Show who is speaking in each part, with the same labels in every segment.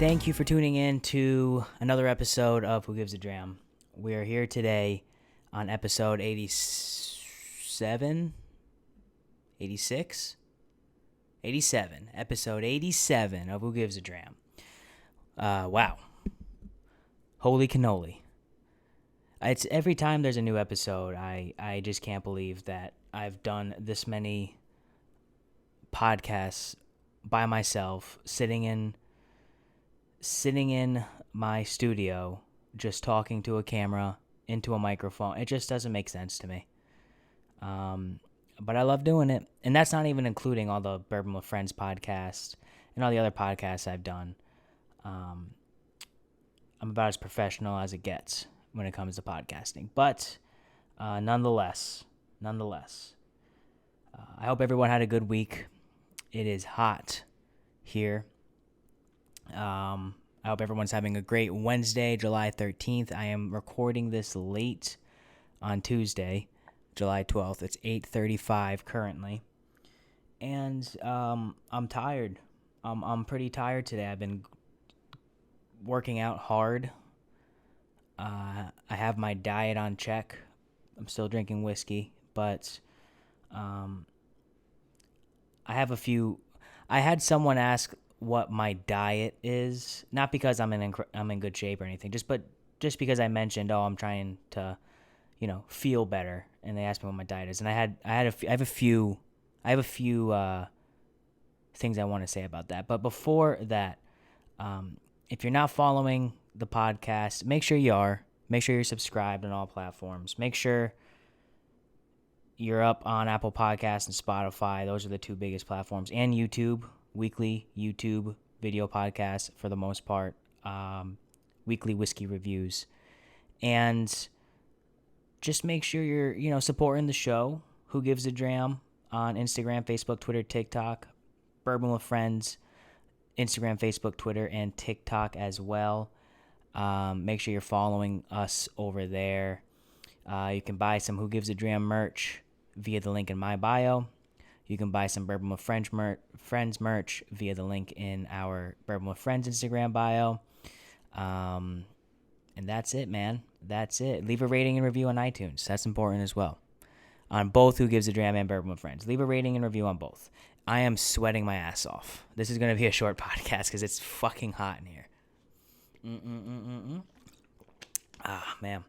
Speaker 1: Thank you for tuning in to another episode of Who Gives a Dram. We are here today on episode 87, 86, 87, episode 87 of Who Gives a Dram. Wow. Holy cannoli. It's every time there's a new episode, I just can't believe that I've done this many podcasts by myself, sitting in my studio, just talking to a camera into a microphone. It just doesn't make sense to me. But I love doing it. And that's not even including all the Bourbon with Friends podcasts and all the other podcasts I've done. I'm about as professional as it gets when it comes to podcasting. But nonetheless, I hope everyone had a good week. It is hot here. I hope everyone's having a great Wednesday, July 13th. I am recording this late on Tuesday, July 12th. It's 8:35 currently. And I'm tired. I'm pretty tired today. I've been working out hard. I have my diet on check. I'm still drinking whiskey, but I had someone ask what my diet is, not because I'm in good shape or anything, just because I mentioned, I'm trying to, feel better, and they asked me what my diet is, and I have a few things I want to say about that. But before that, if you're not following the podcast, make sure you're subscribed on all platforms. Make sure you're up on Apple Podcasts and Spotify. Those are the two biggest platforms, and YouTube. Weekly YouTube video podcasts for the most part, weekly whiskey reviews, and just make sure you're supporting the show. Who Gives a Dram on Instagram, Facebook, Twitter, TikTok. Bourbon with Friends, Instagram, Facebook, Twitter, and TikTok as well. Make sure you're following us over there. You can buy some Who Gives a Dram merch via the link in my bio. You can buy some Bourbon with Friends merch via the link in our Bourbon with Friends Instagram bio. And that's it, man. That's it. Leave a rating and review on iTunes. That's important as well. On both Who Gives a Dram and Bourbon with Friends. Leave a rating and review on both. I am sweating my ass off. This is going to be a short podcast because it's fucking hot in here. Ah, man.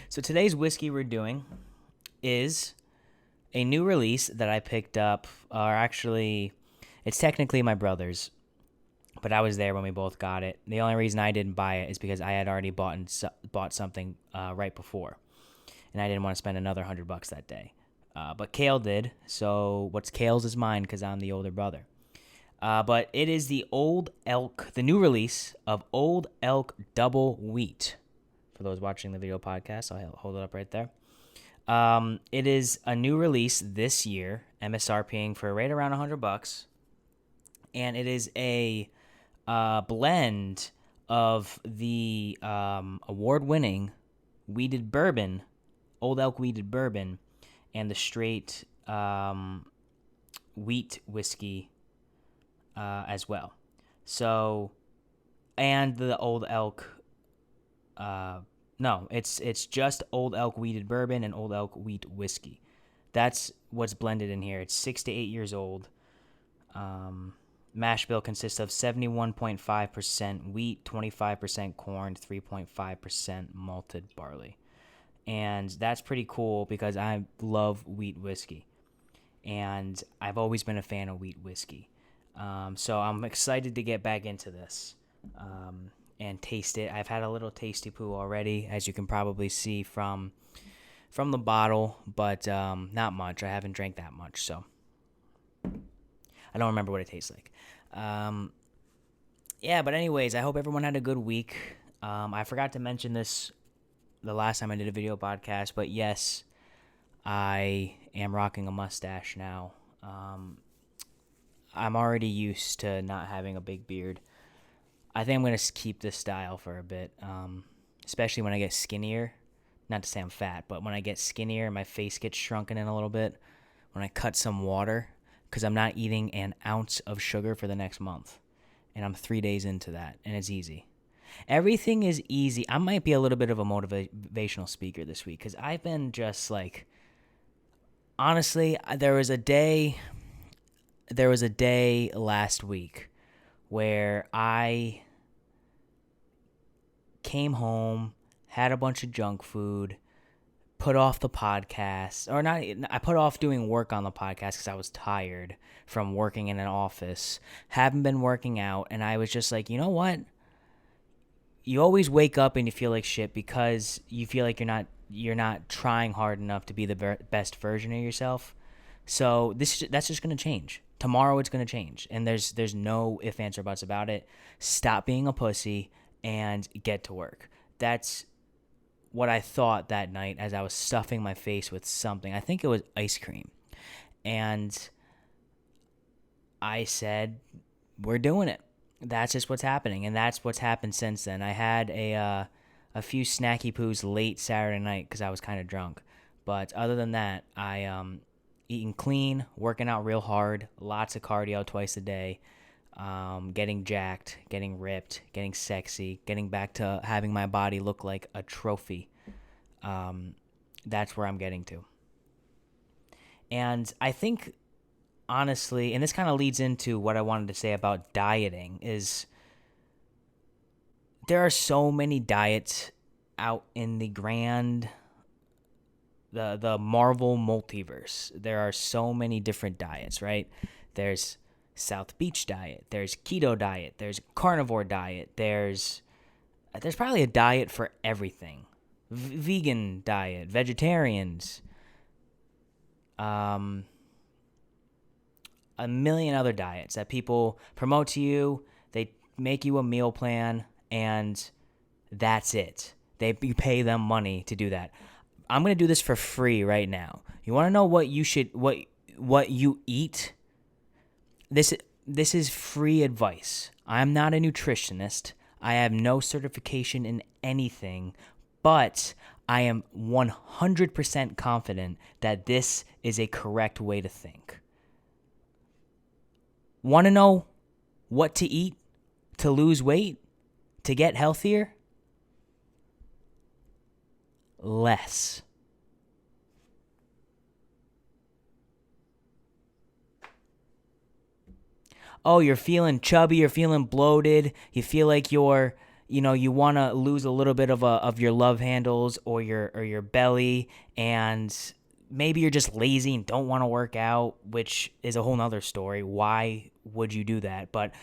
Speaker 1: So today's whiskey we're doing is a new release that I picked up, or actually, it's technically my brother's, but I was there when we both got it. The only reason I didn't buy it is because I had already bought something right before, and I didn't want to spend another $100 that day. But Kale did, so what's Kale's is mine because I'm the older brother. But it is the new release of Old Elk Double Wheat. For those watching the video podcast, I'll hold it up right there. It is a new release this year, MSRPing for right around $100, and it is a blend of the award-winning wheated bourbon, Old Elk wheated bourbon, and the straight wheat whiskey as well. So, and the Old Elk. No, it's just Old Elk wheated bourbon and Old Elk wheat whiskey. That's what's blended in here. It's 6 to 8 years old. Mash bill consists of 71.5% wheat, 25% corn, 3.5% malted barley. And that's pretty cool because I love wheat whiskey. And I've always been a fan of wheat whiskey. So I'm excited to get back into this. And taste it. I've had a little tasty poo already, as you can probably see from the bottle, but not much. I haven't drank that much, so I don't remember what it tastes like. But anyways, I hope everyone had a good week. I forgot to mention this the last time I did a video podcast, but yes, I am rocking a mustache now. I'm already used to not having a big beard. I think I'm going to keep this style for a bit, especially when I get skinnier. Not to say I'm fat, but when I get skinnier, my face gets shrunken in a little bit. When I cut some water, because I'm not eating an ounce of sugar for the next month. and I'm 3 days into that, and it's easy. Everything is easy. I might be a little bit of a motivational speaker this week because I've been just like, honestly, there was a day last week where I came home, had a bunch of junk food, put off the podcast, or not. I put off doing work on the podcast because I was tired from working in an office. Haven't been working out, and I was just like, you know what? You always wake up and you feel like shit because you feel like you're not trying hard enough to be the best version of yourself. So that's just gonna change. Tomorrow it's gonna change, and there's no ifs, ands, or buts about it. Stop being a pussy and get to work. That's what I thought that night as I was stuffing my face with something. I think it was ice cream. And I said, we're doing it. That's just what's happening. And that's what's happened since then. I had a few snacky poos late Saturday night because I was kind of drunk. But other than that, I eating clean, working out real hard, lots of cardio twice a day, getting jacked, getting ripped, getting sexy, getting back to having my body look like a trophy. That's where I'm getting to. And I think, honestly, and this kind of leads into what I wanted to say about dieting, is there are so many diets out in the the Marvel multiverse. There are so many different diets, right? There's South Beach diet, there's keto diet, there's carnivore diet, there's probably a diet for everything. Vegan diet, vegetarians, a million other diets that people promote to you. They make you a meal plan, and that's it. You pay them money to do that. I'm gonna do this for free right now. You want to know what you eat? This is free advice. I'm not a nutritionist. I have no certification in anything, but I am 100% confident that this is a correct way to think. Want to know what to eat to lose weight, to get healthier? Less. Oh, you're feeling chubby, you're feeling bloated, you feel like you want to lose a little bit of your love handles or your belly, and maybe you're just lazy and don't want to work out, which is a whole nother story. Why would you do that? But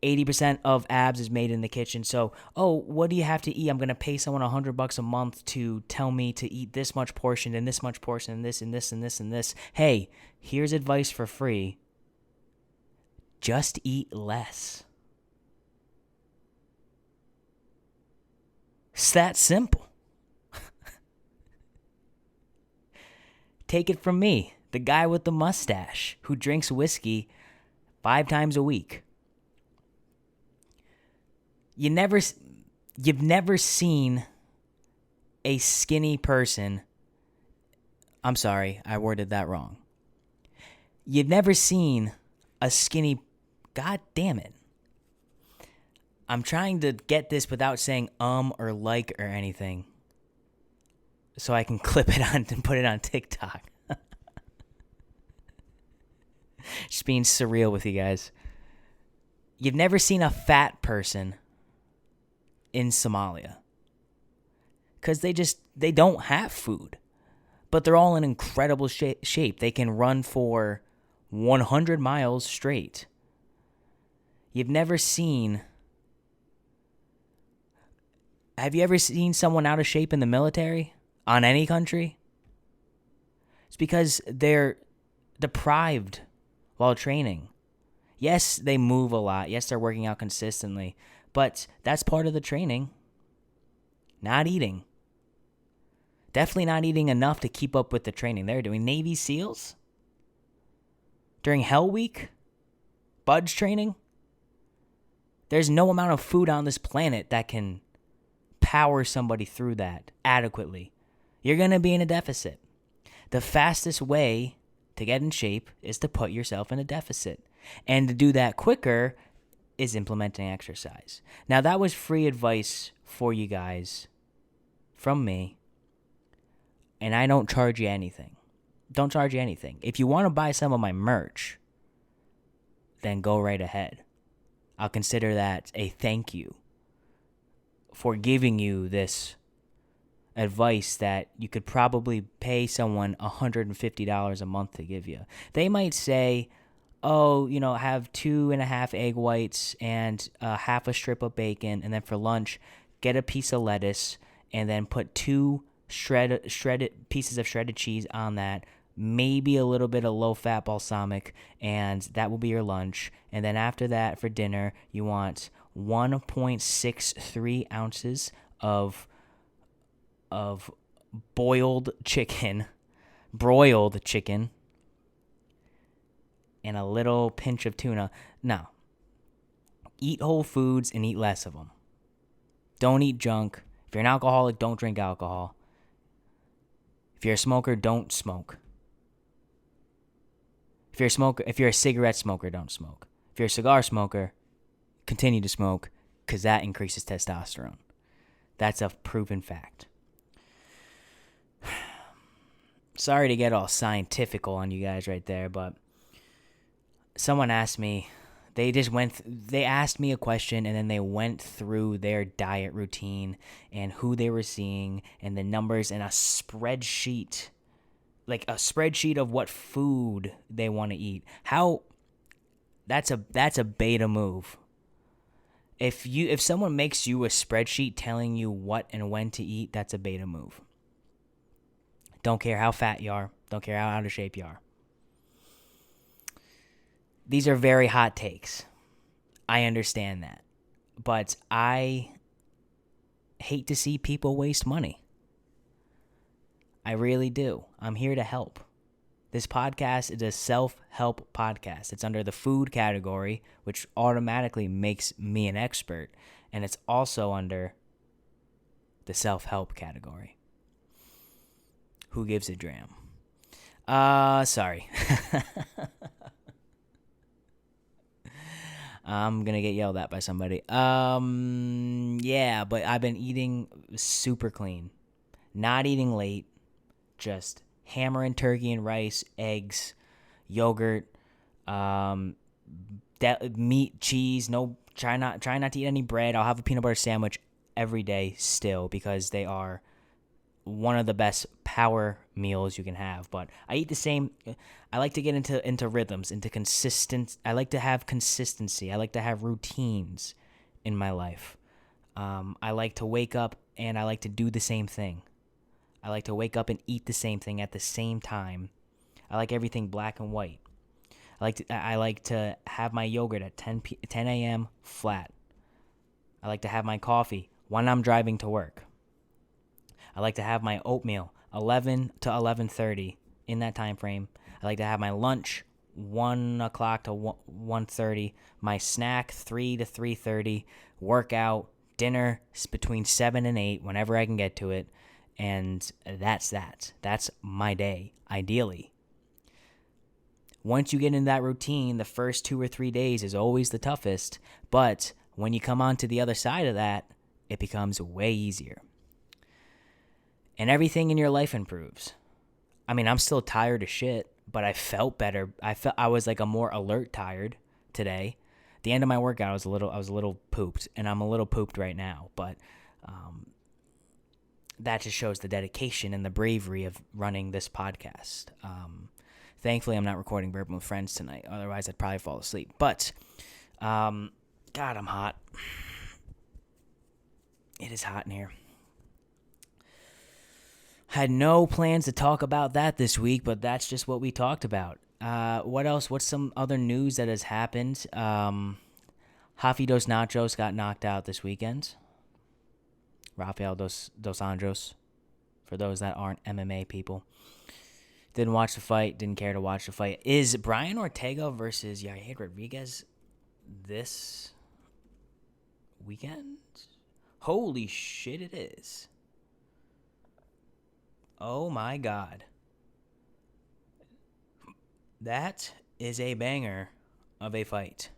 Speaker 1: 80% of abs is made in the kitchen. So, what do you have to eat? I'm going to pay someone $100 a month to tell me to eat this much portion and this much portion and this and this and this and this. Hey, here's advice for free. Just eat less. It's that simple. Take it from me, the guy with the mustache who drinks whiskey 5 times a week. You've never seen a skinny person. I'm sorry, I worded that wrong. You've never seen a skinny. God damn it. I'm trying to get this without saying or like or anything, so I can clip it on and put it on TikTok. Just being surreal with you guys. You've never seen a fat person in Somalia because they don't have food, but they're all in incredible shape. They can run for 100 miles straight. Have you ever seen someone out of shape in the military on any country? It's because they're deprived while training. Yes, they move a lot. Yes, they're working out consistently, but that's part of the training. Not eating. Definitely not eating enough to keep up with the training they're doing. Navy SEALs? During Hell Week? Budge training? There's no amount of food on this planet that can power somebody through that adequately. You're going to be in a deficit. The fastest way to get in shape is to put yourself in a deficit. And to do that quicker is implementing exercise. Now, that was free advice for you guys from me, and I don't charge you anything. Don't charge you anything. If you want to buy some of my merch, then go right ahead. I'll consider that a thank you for giving you this advice that you could probably pay someone $150 a month to give you. They might say, oh, have 2.5 egg whites and half a strip of bacon, and then for lunch, get a piece of lettuce, and then put 2 shredded pieces of shredded cheese on that, maybe a little bit of low-fat balsamic, and that will be your lunch. And then after that, for dinner, you want 1.63 ounces of broiled chicken, and a little pinch of tuna. Now, eat whole foods and eat less of them. Don't eat junk. If you're an alcoholic, don't drink alcohol. If you're a smoker, don't smoke. If you're a cigarette smoker, don't smoke. If you're a cigar smoker, continue to smoke, because that increases testosterone. That's a proven fact. Sorry to get all scientifical on you guys right there, but someone asked me, they asked me a question, and then they went through their diet routine and who they were seeing and the numbers and a spreadsheet, like a spreadsheet of what food they want to eat. That's a beta move. If someone makes you a spreadsheet telling you what and when to eat, that's a beta move. Don't care how fat you are. Don't care how out of shape you are. These are very hot takes. I understand that. But I hate to see people waste money. I really do. I'm here to help. This podcast is a self-help podcast. It's under the food category, which automatically makes me an expert. And it's also under the self-help category. Who gives a dram? Sorry. I'm going to get yelled at by somebody. Yeah, but I've been eating super clean. Not eating late. Just hammering turkey and rice, eggs, yogurt, meat, cheese. No, try not to eat any bread. I'll have a peanut butter sandwich every day still, because they are one of the best power meals you can have. But I eat the same. I like to get into rhythms, into consistent. I like to have consistency. I like to have routines in my life. I like to wake up and I like to do the same thing. I like to wake up and eat the same thing at the same time. I like everything black and white. I like to have my yogurt at 10 a.m. flat. I like to have my coffee when I'm driving to work. I like to have my oatmeal 11 to 11:30 in that time frame. I like to have my lunch 1 o'clock to 1:30, my snack 3 to 3:30, workout, dinner between 7 and 8 whenever I can get to it, and that's that. That's my day, ideally. Once you get in that routine, the first 2 or 3 days is always the toughest, but when you come on to the other side of that, it becomes way easier. And everything in your life improves. I mean, I'm still tired as shit, but I felt better. I was like a more alert tired today. At the end of my workout, I was a little pooped, and I'm a little pooped right now. But that just shows the dedication and the bravery of running this podcast. Thankfully, I'm not recording Bourbon with Friends tonight. Otherwise, I'd probably fall asleep. But God, I'm hot. It is hot in here. Had no plans to talk about that this week, but that's just what we talked about. What else? What's some other news that has happened? Rafi Dos Nachos got knocked out this weekend. Rafael Dos Anjos, for those that aren't MMA people. Didn't watch the fight, didn't care to watch the fight. Is Brian Ortega versus Yair Rodriguez this weekend? Holy shit, it is. Oh my God. That is a banger of a fight.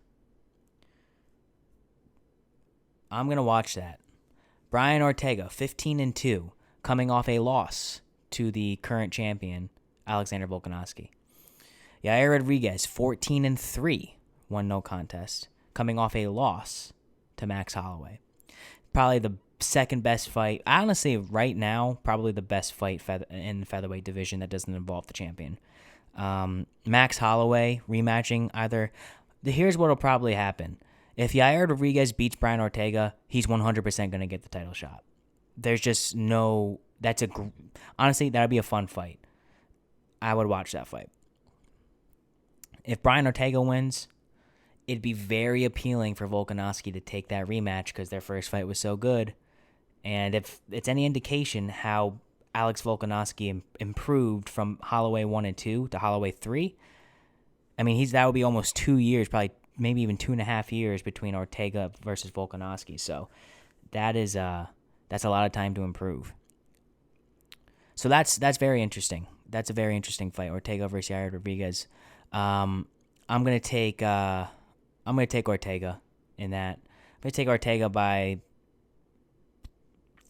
Speaker 1: I'm going to watch that. Brian Ortega, 15-2, coming off a loss to the current champion, Alexander Volkanovski. Yair Rodriguez, 14-3, won no contest, coming off a loss to Max Holloway. Probably the second best fight. Honestly, right now, probably the best fight in the featherweight division that doesn't involve the champion. Max Holloway rematching either. Here's what will probably happen. If Yair Rodriguez beats Brian Ortega, he's 100% going to get the title shot. There's just no. Honestly, that would be a fun fight. I would watch that fight. If Brian Ortega wins, it'd be very appealing for Volkanovski to take that rematch because their first fight was so good. And if it's any indication how Alex Volkanovski improved from Holloway 1 and 2 to Holloway 3, I mean, that would be almost 2 years, probably maybe even 2.5 years between Ortega versus Volkanovski. So that's a lot of time to improve. So that's very interesting. That's a very interesting fight, Ortega versus Yair Rodriguez. I'm gonna take Ortega in that. I'm gonna take Ortega by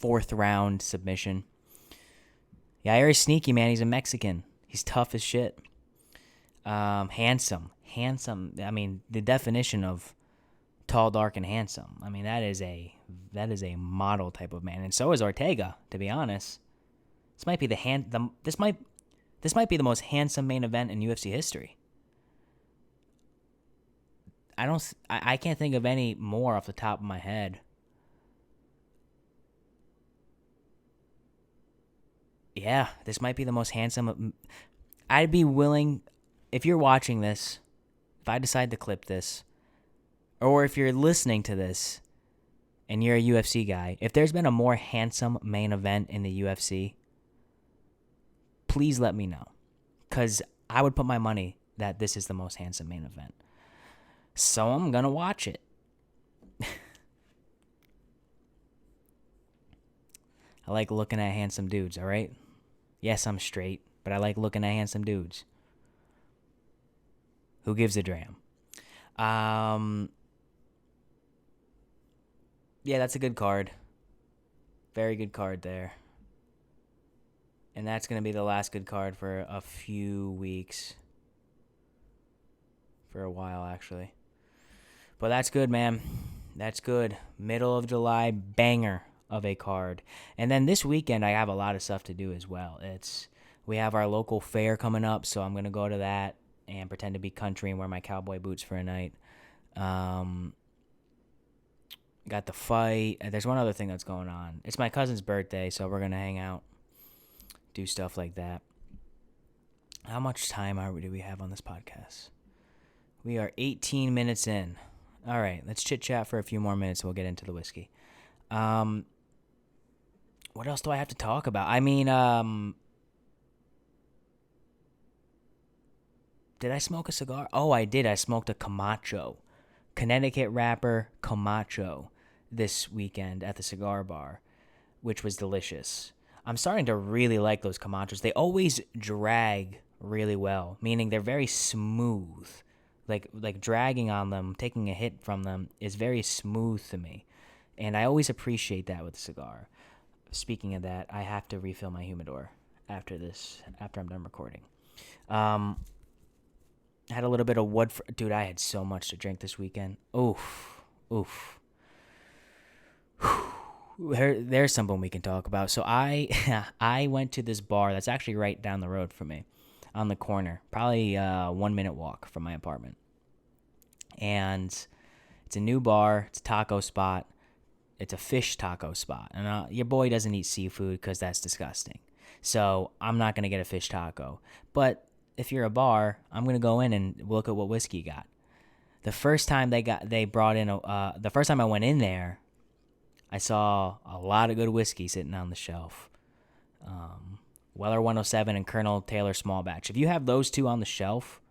Speaker 1: 4th round submission. Yair is sneaky, man. He's a Mexican. He's tough as shit. Handsome. I mean, the definition of tall, dark, and handsome. I mean, that is a model type of man, and so is Ortega. To be honest, this might be this might be the most handsome main event in UFC history. I can't think of any more off the top of my head. Yeah, this might be the most handsome. I'd be willing, if you're watching this, if I decide to clip this, or if you're listening to this and you're a UFC guy, if there's been a more handsome main event in the UFC, please let me know. Because I would put my money that this is the most handsome main event. So I'm going to watch it. I like looking at handsome dudes, all right? Yes, I'm straight, but I like looking at handsome dudes. Who gives a dram? Yeah, that's a good card. Very good card there. And that's going to be the last good card for a few weeks. For a while, actually. But that's good, man. That's good. Middle of July, banger of a card. And then this weekend, I have a lot of stuff to do as well. We have our local fair coming up, so I'm going to go to that and pretend to be country and wear my cowboy boots for a night. Got the fight. There's one other thing that's going on. It's my cousin's birthday, so we're going to hang out, do stuff like that. How much time do we have on this podcast? We are 18 minutes in. All right, let's chit-chat for a few more minutes and we'll get into the whiskey. What else do I have to talk about? I mean, did I smoke a cigar? Oh, I did. I smoked a Camacho. Connecticut wrapper Camacho this weekend at the cigar bar, which was delicious. I'm starting to really like those Camachos. They always drag really well, meaning they're very smooth. Like dragging on them, taking a hit from them is very smooth to me. And I always appreciate that with a cigar. Speaking of that, I have to refill my humidor after I'm done recording. Had a little bit of wood. Dude, I had so much to drink this weekend. Oof. There's something we can talk about. So I went to this bar that's actually right down the road from me, on the corner, probably a 1-minute walk from my apartment. And it's a new bar. It's a taco spot. It's a fish taco spot. And your boy doesn't eat seafood because that's disgusting. So I'm not going to get a fish taco. But if you're a bar, I'm going to go in and look at what whiskey you got. The first time the first time I went in there, I saw a lot of good whiskey sitting on the shelf. Weller 107 and Colonel Taylor Small Batch. If you have those two on the shelf,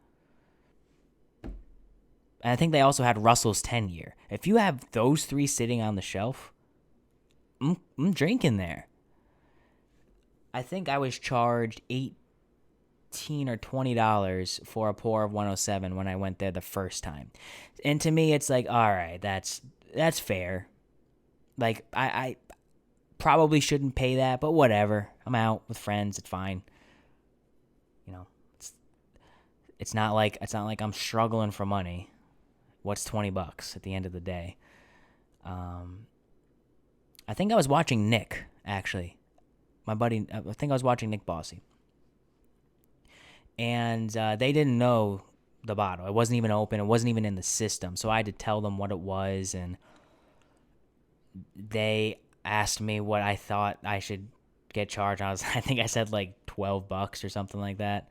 Speaker 1: and I think they also had Russell's 10 year. If you have those three sitting on the shelf, I'm drinking there. I think I was charged $18 or $20 for a pour of 107 when I went there the first time. And to me, it's like, all right, that's fair. Like, I probably shouldn't pay that, but whatever. I'm out with friends. It's fine. You know, it's not like I'm struggling for money. What's $20 at the end of the day? I think I was watching Nick, actually. My buddy, I think I was watching Nick Bossy. And they didn't know the bottle. It wasn't even open. It wasn't even in the system. So I had to tell them what it was. And they asked me what I thought I should get charged. I think I said like $12 or something like that.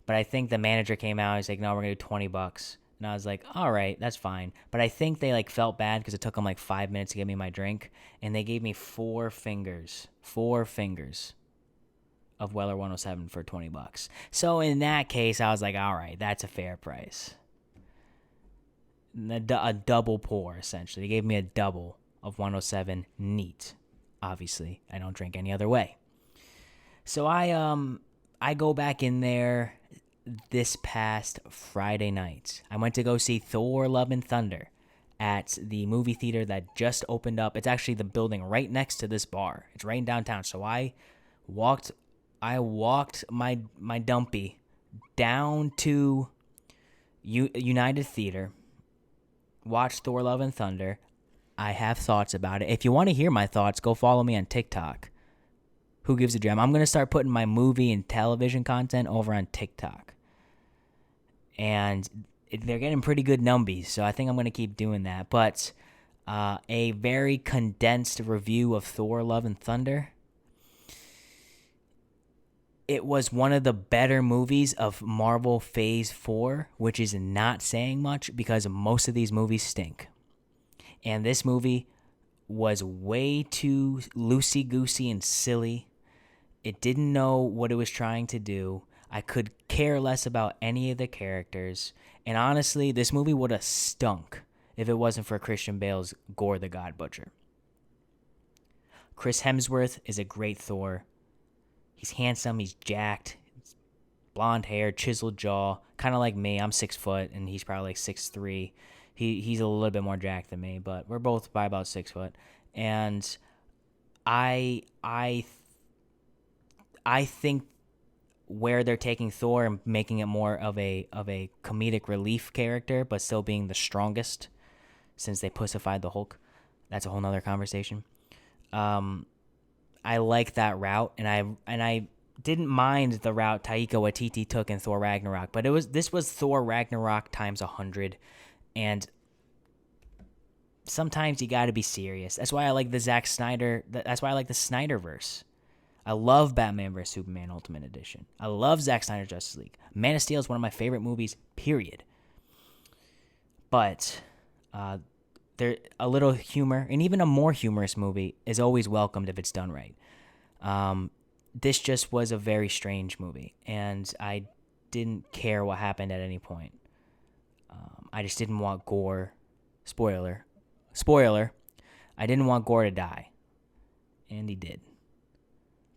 Speaker 1: But I think the manager came out. He's like, no, we're going to do $20. And I was like, all right, that's fine. But I think they like felt bad because it took them like 5 minutes to get me my drink. And they gave me four fingers of Weller 107 for $20. So in that case, I was like, all right, that's a fair price. A double pour, essentially. They gave me a double of 107 neat. Obviously, I don't drink any other way. So I go back in there this past Friday night. I went to go see Thor: Love and Thunder at the movie theater that just opened up. It's actually the building right next to this bar. It's right in downtown. So I walked my dumpy down to United Theater, watched Thor: Love and Thunder. I have thoughts about it. If you want to hear my thoughts, go follow me on TikTok. Who gives a damn? I'm going to start putting my movie and television content over on TikTok. And they're getting pretty good numbies, so I think I'm going to keep doing that. But a very condensed review of Thor: Love and Thunder. It was one of the better movies of Marvel Phase 4, which is not saying much because most of these movies stink. And this movie was way too loosey-goosey and silly. It didn't know what it was trying to do. I could care less about any of the characters. And honestly, this movie would have stunk if it wasn't for Christian Bale's Gore the God Butcher. Chris Hemsworth is a great Thor. He's handsome, he's jacked, blonde hair, chiseled jaw, kind of like me. I'm 6 foot, and he's probably like 6'3". He's a little bit more jacked than me, but we're both by about 6 foot. And I think where they're taking Thor and making it more of a comedic relief character, but still being the strongest, since they pussified the Hulk. That's a whole nother conversation. I like that route, and I didn't mind the route Taika Waititi took in Thor Ragnarok, but this was Thor Ragnarok times 100, and sometimes you got to be serious. That's why I like the Zack Snyder. That's why I like the Snyderverse. I love Batman vs Superman Ultimate Edition. I love Zack Snyder's Justice League. Man of Steel is one of my favorite movies. Period. But there a little humor, and even a more humorous movie is always welcomed if it's done right. This just was a very strange movie, and I didn't care what happened at any point. I just didn't want Gore. Spoiler. I didn't want Gore to die, and he did.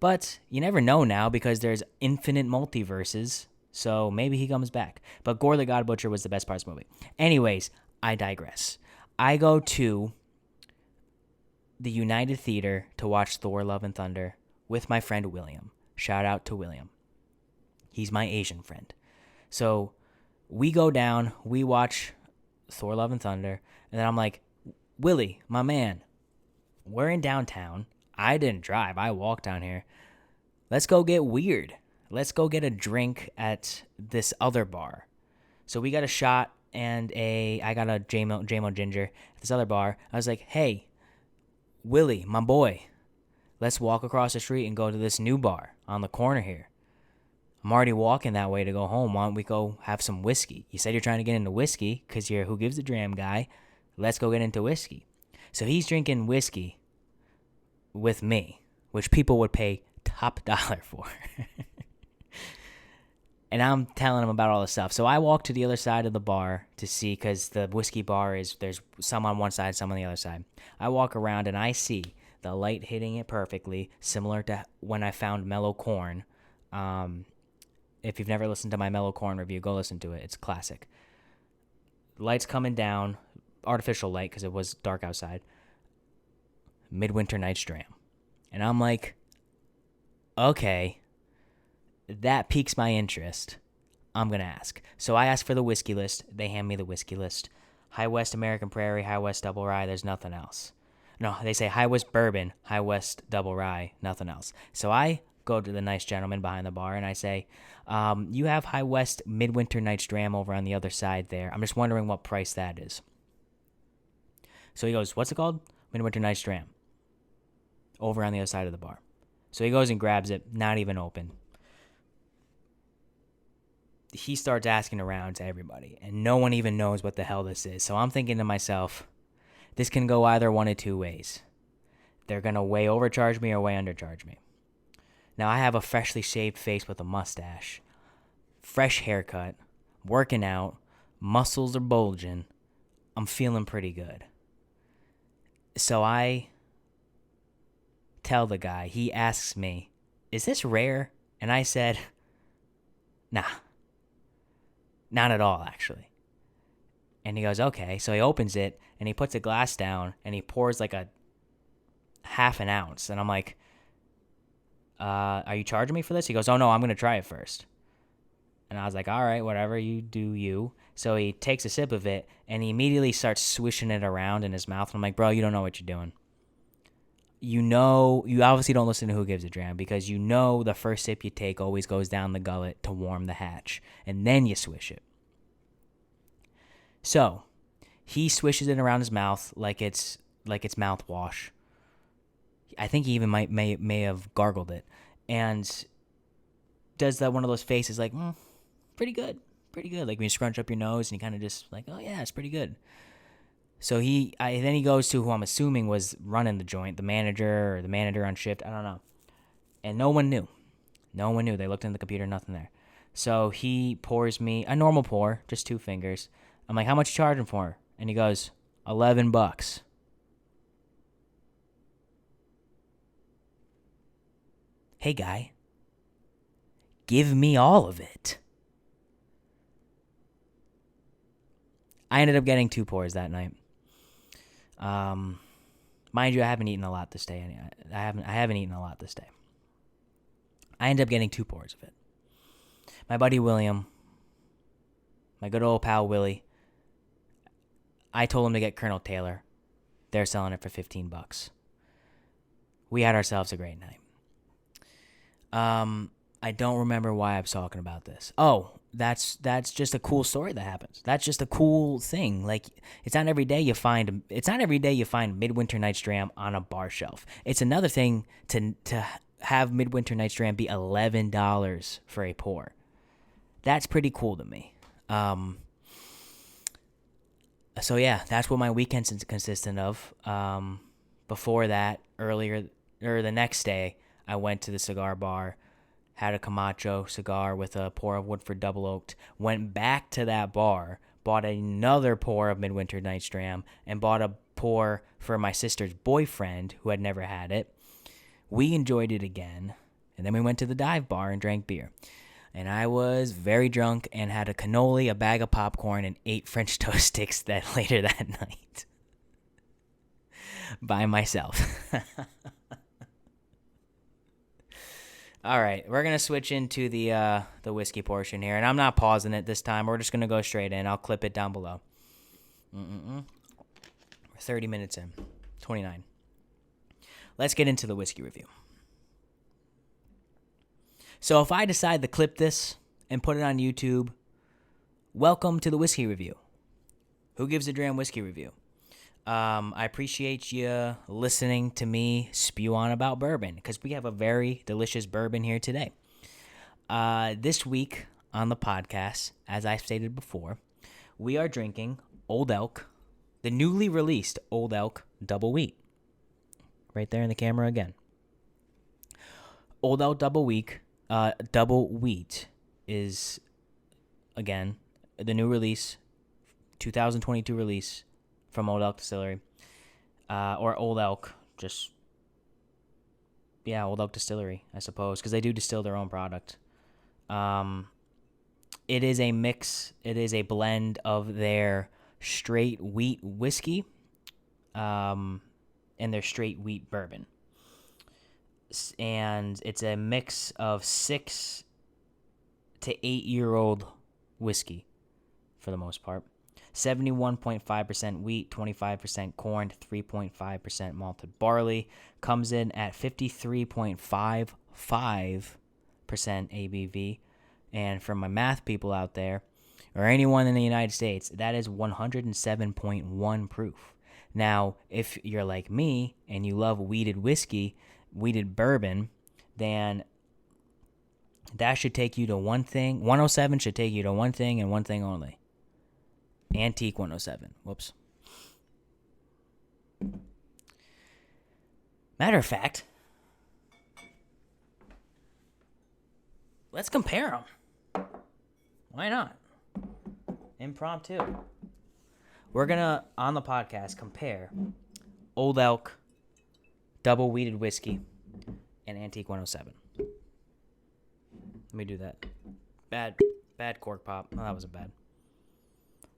Speaker 1: But you never know now because there's infinite multiverses, so maybe he comes back. But Gore the God Butcher was the best part of the movie. Anyways, I digress. I go to the United Theater to watch Thor: Love and Thunder with my friend William. Shout out to William. He's my Asian friend. So we go down, we watch Thor: Love and Thunder, and then I'm like, Willie, my man, we're in downtown. I didn't drive. I walked down here. Let's go get weird. Let's go get a drink at this other bar. So we got a shot and I got a JMO Ginger at this other bar. I was like, hey, Willie, my boy, let's walk across the street and go to this new bar on the corner here. I'm already walking that way to go home. Why don't we go have some whiskey? You said you're trying to get into whiskey because you're a Who Gives a Dram guy. Let's go get into whiskey. So he's drinking whiskey with me, which people would pay top dollar for. And I'm telling him about all this stuff. So I walk to the other side of the bar to see, because the whiskey bar there's some on one side, some on the other side. I walk around and I see the light hitting it perfectly, similar to when I found Mellow Corn. If you've never listened to my Mellow Corn review, go listen to it. It's classic. Lights coming down, artificial light because it was dark outside. Midwinter Night's Dram. And I'm like, okay, that piques my interest. I'm going to ask. So I ask for the whiskey list. They hand me the whiskey list. High West American Prairie, High West Double Rye, there's nothing else. No, they say High West Bourbon, High West Double Rye, nothing else. So I go to the nice gentleman behind the bar and I say, you have High West Midwinter Night's Dram over on the other side there. I'm just wondering what price that is. So he goes, what's it called? Midwinter Night's Dram. Over on the other side of the bar. So he goes and grabs it, not even open. He starts asking around to everybody, and no one even knows what the hell this is. So I'm thinking to myself, this can go either one of two ways. They're going to way overcharge me or way undercharge me. Now, I have a freshly shaved face with a mustache, fresh haircut, working out, muscles are bulging. I'm feeling pretty good. So I tell the guy, he asks me, is this rare? And I said, nah, not at all, actually. And he goes, okay. So he opens it and he puts a glass down and he pours like a half an ounce. And I'm like, are you charging me for this? He goes, oh no, I'm going to try it first. And I was like, all right, whatever, you do you. So he takes a sip of it and he immediately starts swishing it around in his mouth. And I'm like, bro, you don't know what you're doing. You obviously don't listen to Who Gives a Dram because you know the first sip you take always goes down the gullet to warm the hatch. And then you swish it. So he swishes it around his mouth like it's mouthwash. I think he even may have gargled it. And does that one of those faces like, pretty good. Like when you scrunch up your nose and you kind of just like, oh yeah, it's pretty good. So then he goes to who I'm assuming was running the joint, the manager or the manager on shift. I don't know. And no one knew. They looked in the computer, nothing there. So he pours me a normal pour, just 2 fingers. I'm like, how much you charging for? And he goes, $11. Hey, guy. Give me all of it. I ended up getting 2 pours that night. Mind you, I haven't eaten a lot this day. I haven't eaten a lot this day. I ended up getting 2 pours of it. My buddy William, my good old pal Willie, I told him to get Colonel Taylor. They're selling it for $15. We had ourselves a great night. I don't remember why I was talking about this. Oh, that's just a cool story that happens. That's just a cool thing. Like, it's not every day you find Midwinter Night's Dram on a bar shelf. It's another thing to have Midwinter Night's Dram be $11 for a pour. That's pretty cool to me. So yeah, that's what my weekend consisted of. Before that, the next day, I went to the cigar bar, had a Camacho cigar with a pour of Woodford Double Oaked, went back to that bar, bought another pour of Midwinter Night's Dram, and bought a pour for my sister's boyfriend who had never had it. We enjoyed it again, and then we went to the dive bar and drank beer. And I was very drunk and had a cannoli, a bag of popcorn, and 8 French toast sticks later that night. By myself. All right, we're going to switch into the whiskey portion here. And I'm not pausing it this time. We're just going to go straight in. I'll clip it down below. We're 30 minutes in. 29. Let's get into the whiskey review. So if I decide to clip this and put it on YouTube, welcome to the whiskey review. Who Gives a Dram whiskey review? I appreciate you listening to me spew on about bourbon because we have a very delicious bourbon here today. This week on the podcast, as I stated before, we are drinking Old Elk, the newly released Old Elk Double Wheat. Right there in the camera again. Old Elk Double Wheat is, again, the new release, 2022 release from Old Elk Distillery. Or Old Elk, Old Elk Distillery, I suppose, because they do distill their own product. It is a mix, it is a blend of their straight wheat whiskey, in their straight wheat bourbon. And it's a mix of 6 to 8-year-old whiskey for the most part. 71.5% wheat, 25% corn, 3.5% malted barley. Comes in at 53.55% ABV. And for my math people out there, or anyone in the United States, that is 107.1 proof. Now, if you're like me and you love wheated whiskey, wheated bourbon, then that should take you to one thing. 107 should take you to one thing and one thing only. Antique 107. Whoops. Matter of fact, let's compare them. Why not? Impromptu. We're going to, on the podcast, compare Old Elk double wheated whiskey and Antique 107. Let me do that. Bad cork pop. Oh, that wasn't bad.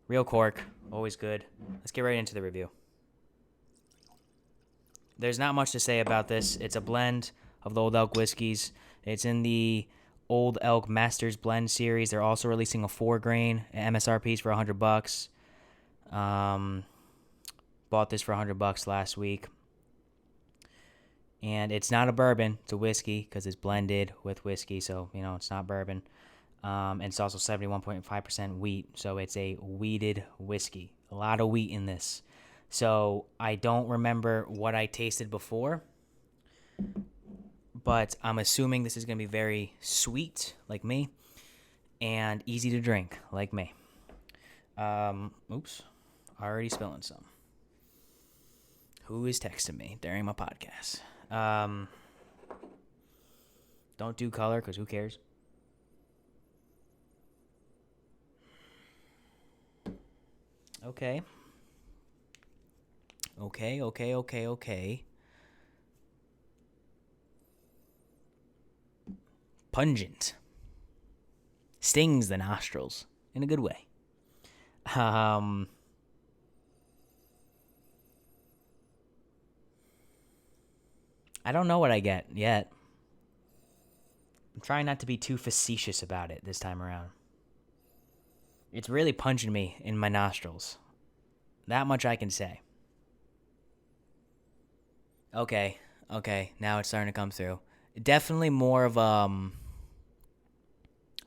Speaker 1: Real cork. Always good. Let's get right into the review. There's not much to say about this. It's a blend of the Old Elk whiskeys. It's in the Old Elk Masters Blend series. They're also releasing a 4-grain. MSRP's for $100. Bought this for $100 last week. And it's not a bourbon. It's a whiskey because it's blended with whiskey. So, it's not bourbon. And it's also 71.5% wheat. So it's a wheated whiskey. A lot of wheat in this. So I don't remember what I tasted before. But I'm assuming this is going to be very sweet, like me. And easy to drink, like me. Oops. Already spilling some. Who is texting me during my podcast? Don't do color, because who cares? Okay. Pungent. Stings the nostrils in a good way. I don't know what I get yet. I'm trying not to be too facetious about it this time around. It's really punching me in my nostrils. That much I can say. Okay. Now it's starting to come through. Definitely more of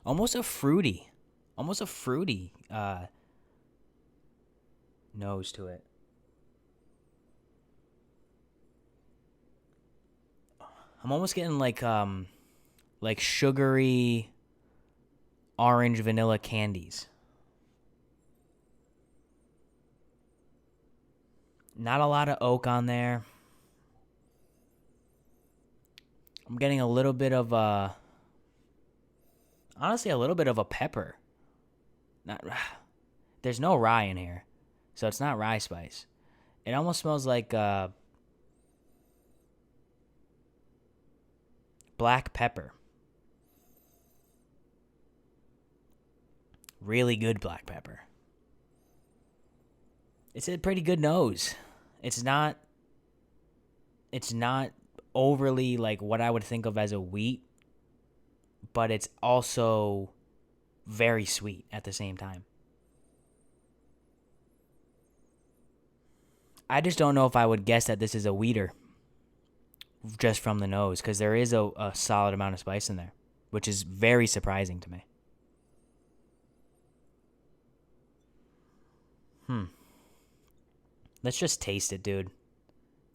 Speaker 1: almost a fruity nose to it. I'm almost getting like sugary orange vanilla candies. Not a lot of oak on there. I'm getting a little bit of honestly a little bit of a pepper. There's no rye in here, so it's not rye spice. It almost smells like black pepper. Really good black pepper. It's a pretty good nose. It's not overly like what I would think of as a wheat, but it's also very sweet at the same time. I just don't know if I would guess that this is a wheater just from the nose, because there is a solid amount of spice in there, which is very surprising to me. Let's just taste it, dude.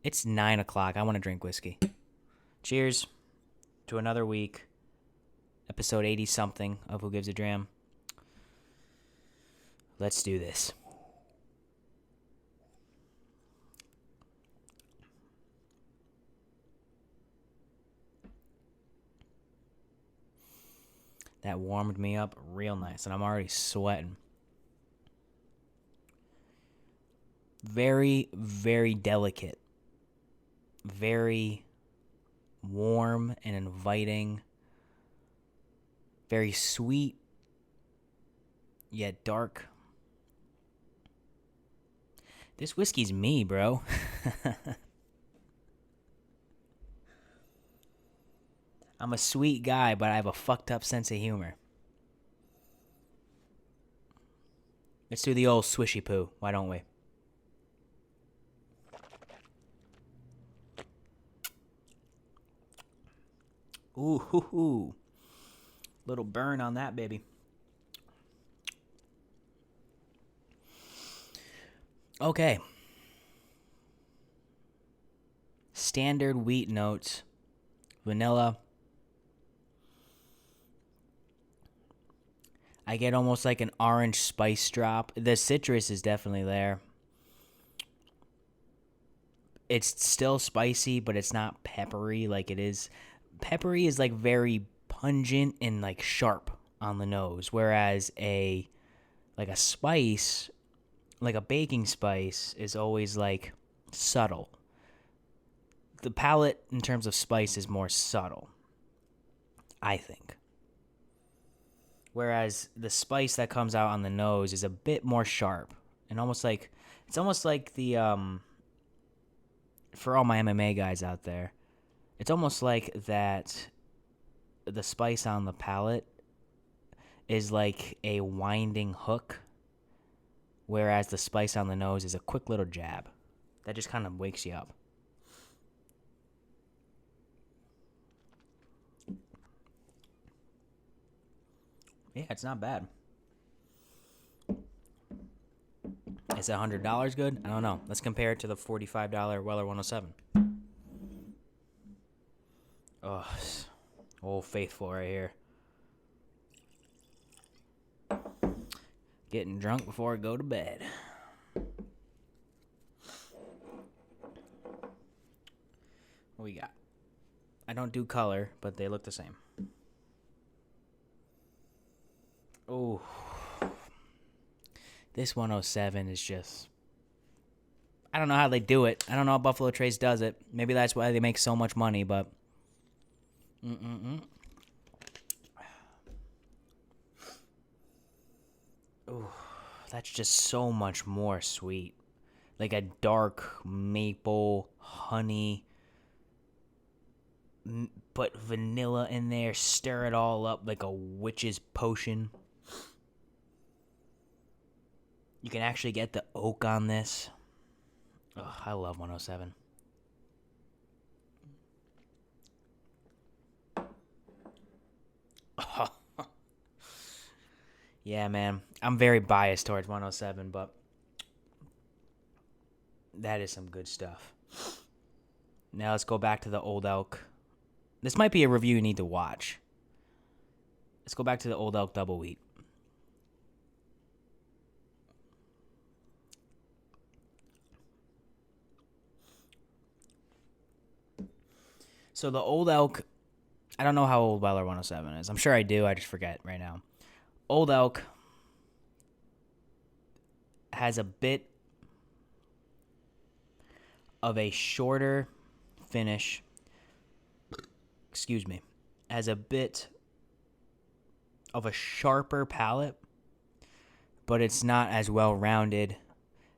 Speaker 1: It's 9 o'clock. I want to drink whiskey. Cheers to another week. Episode 80-something of Who Gives a Dram. Let's do this. That warmed me up real nice, and I'm already sweating. Very, very delicate. Very warm and inviting. Very sweet, yet dark. This whiskey's me, bro. I'm a sweet guy, but I have a fucked up sense of humor. Let's do the old swishy poo. Why don't we? Ooh, hoo, hoo. Little burn on that, baby. Okay. Standard wheat notes. Vanilla. I get almost like an orange spice drop. The citrus is definitely there. It's still spicy, but it's not peppery like it is. Peppery is like very pungent and like sharp on the nose, whereas a spice, like a baking spice, is always like subtle. The palate in terms of spice is more subtle, I think. Whereas the spice that comes out on the nose is a bit more sharp and it's almost like the for all my MMA guys out there, it's almost like that the spice on the palate is like a winding hook, whereas the spice on the nose is a quick little jab that just kind of wakes you up. Yeah, it's not bad. Is $100 good? I don't know. Let's compare it to the $45 Weller 107. Oh, old faithful right here. Getting drunk before I go to bed. What we got? I don't do color, but they look the same. Oh, this 107 is just... I don't know how they do it. I don't know how Buffalo Trace does it. Maybe that's why they make so much money, but... Ooh, that's just so much more sweet. Like a dark maple, honey... Put vanilla in there, stir it all up like a witch's potion. You can actually get the oak on this. Oh, I love 107. Yeah, man. I'm very biased towards 107, but that is some good stuff. Now let's go back to the Old Elk. This might be a review you need to watch. Let's go back to the Old Elk Double Wheat. So the Old Elk, I don't know how old Weller 107 is. I'm sure I do. I just forget right now. Old Elk has a bit of a shorter finish. Excuse me. Has a bit of a sharper palate, but it's not as well rounded.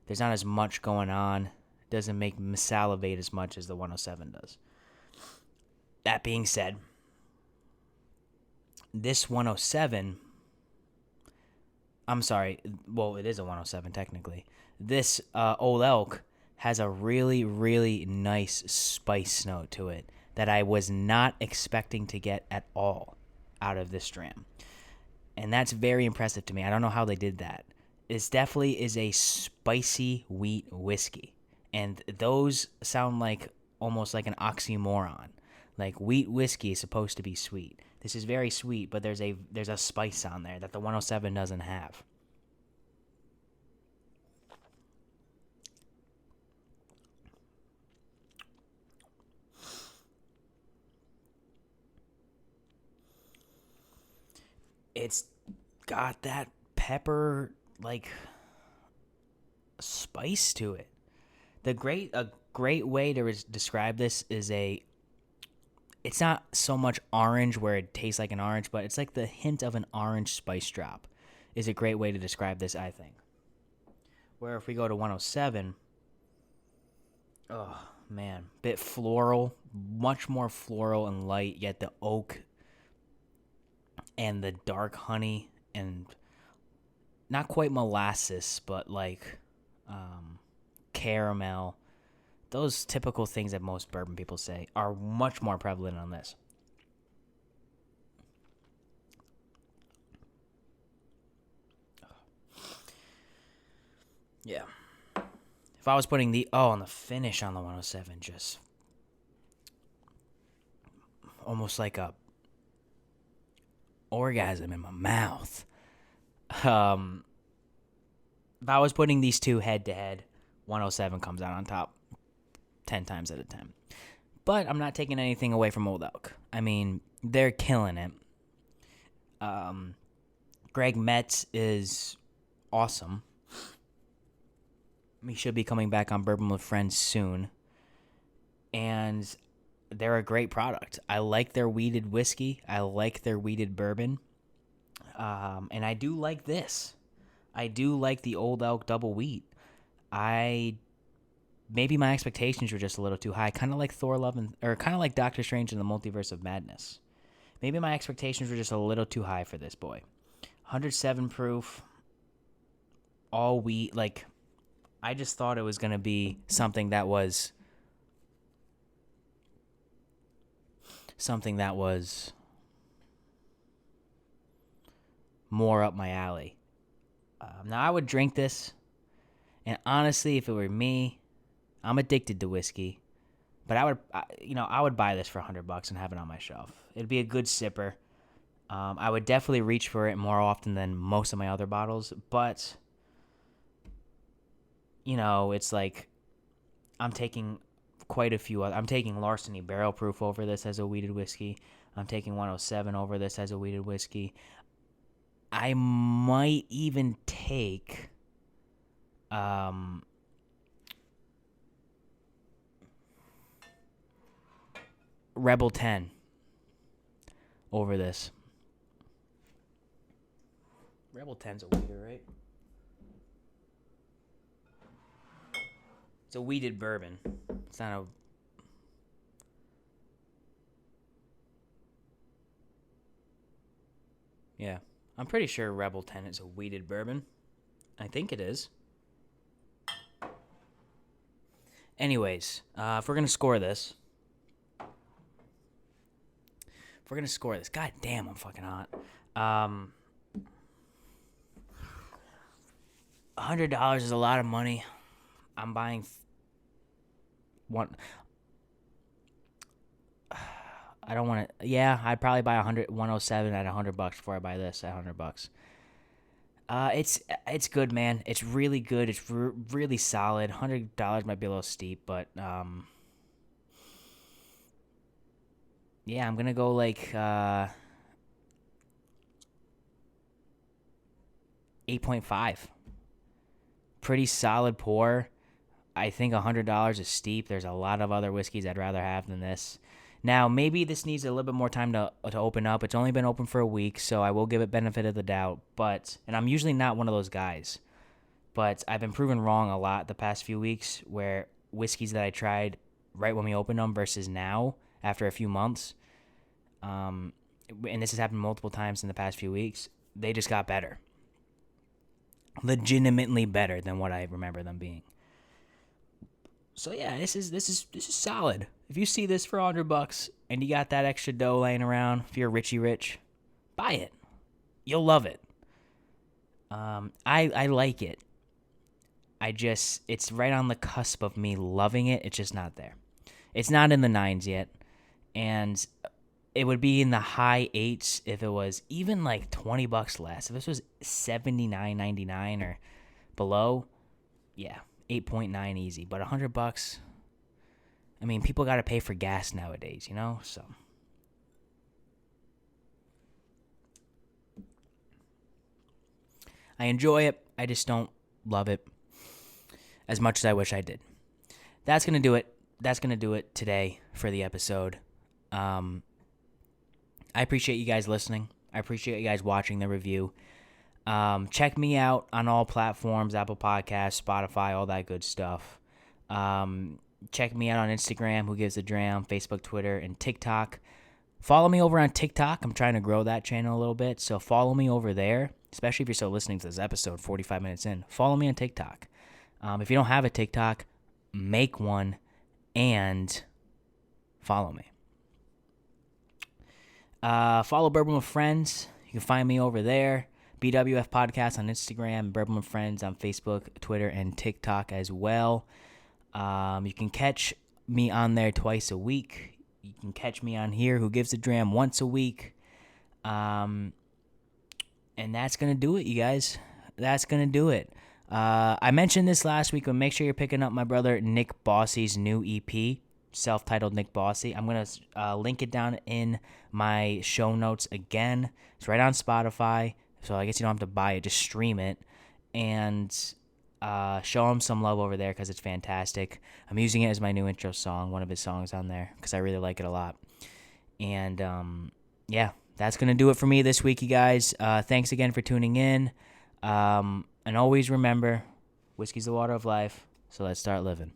Speaker 1: There's not as much going on. It doesn't make me salivate as much as the 107 does. That being said, this 107, I'm sorry, well, it is a 107 technically. This Old Elk has a really, really nice spice note to it that I was not expecting to get at all out of this dram. And that's very impressive to me. I don't know how they did that. This definitely is a spicy wheat whiskey. And those sound like almost like an oxymoron. Like wheat whiskey is supposed to be sweet. This is very sweet, but there's a spice on there that the 107 doesn't have. It's got that pepper like spice to it. A great way to describe this is it's not so much orange where it tastes like an orange, but it's like the hint of an orange spice drop is a great way to describe this, I think. Where if we go to 107, oh man, bit floral, much more floral and light, yet the oak and the dark honey and not quite molasses, but like caramel. Those typical things that most bourbon people say are much more prevalent on this. Yeah. If I was putting on the finish on the 107, just almost like a orgasm in my mouth. If I was putting these two head to head, 107 comes out on top 10 times out of 10. But I'm not taking anything away from Old Elk. I mean, they're killing it. Greg Metz is awesome. He should be coming back on Bourbon with Friends soon. And they're a great product. I like their wheated whiskey. I like their wheated bourbon. And I do like this. I do like the Old Elk double wheat. Maybe my expectations were just a little too high. Kind of like kind of like Doctor Strange in the Multiverse of Madness. Maybe my expectations were just a little too high for this boy. 107 proof, all wheat. Like, I just thought it was going to be something that was more up my alley. Now, I would drink this, and honestly, if it were me, I'm addicted to whiskey, but I would buy this for $100 and have it on my shelf. It'd be a good sipper. I would definitely reach for it more often than most of my other bottles, but it's like I'm taking quite a few other. I'm taking Larceny Barrel Proof over this as a wheated whiskey. I'm taking 107 over this as a wheated whiskey. I might even take Rebel 10 over this. Rebel 10's a wheater, right? It's a wheated bourbon. It's not a... Yeah. I'm pretty sure Rebel 10 is a wheated bourbon. I think it is. Anyways, if we're going to score this... God damn, I'm fucking hot. $100 is a lot of money. I'm buying one. I don't want to. Yeah, I'd probably buy 107 at $100 before I buy this at $100. It's good, man. It's really good. It's really solid. $100 might be a little steep, but yeah, I'm gonna go like 8.5. Pretty solid pour. I think $100 is steep. There's a lot of other whiskeys I'd rather have than this. Now, maybe this needs a little bit more time to open up. It's only been open for a week, so I will give it benefit of the doubt. And I'm usually not one of those guys, but I've been proven wrong a lot the past few weeks where whiskeys that I tried right when we opened them versus now after a few months, and this has happened multiple times in the past few weeks, they just got better. Legitimately better than what I remember them being. So yeah, this is solid. If you see this for $100 and you got that extra dough laying around, if you're Richie Rich, buy it. You'll love it. I like it. It's right on the cusp of me loving it. It's just not there. It's not in the 9s yet, and it would be in the high 8s if it was even like $20 less. If this was $79.99 or below, yeah, 8.9 easy. But $100, I mean, people got to pay for gas nowadays, so. I enjoy it. I just don't love it as much as I wish I did. That's going to do it. That's going to do it today for the episode. I appreciate you guys listening. I appreciate you guys watching the review. Check me out on all platforms, Apple Podcasts, Spotify, all that good stuff. Check me out on Instagram, Who Gives a Dram, Facebook, Twitter, and TikTok. Follow me over on TikTok. I'm trying to grow that channel a little bit, so follow me over there, especially if you're still listening to this episode 45 minutes in. Follow me on TikTok. If you don't have a TikTok, make one and follow me. Follow Bourbon with Friends. You can find me over there. BWF Podcast on Instagram, Bourbon with Friends on Facebook, Twitter, and TikTok as well. You can catch me on there twice a week. You can catch me on here, Who Gives a Dram, once a week. And that's going to do it, you guys. That's going to do it. I mentioned this last week, but make sure you're picking up my brother Nick Bossy's new EP, self-titled Nick Bossy. I'm going to link it down in my show notes again. It's right on Spotify, so I guess you don't have to buy it. Just stream it and show him some love over there because it's fantastic. I'm using it as my new intro song, one of his songs on there, because I really like it a lot. And, yeah, that's going to do it for me this week, you guys. Thanks again for tuning in. And always remember, whiskey's the water of life, so let's start living.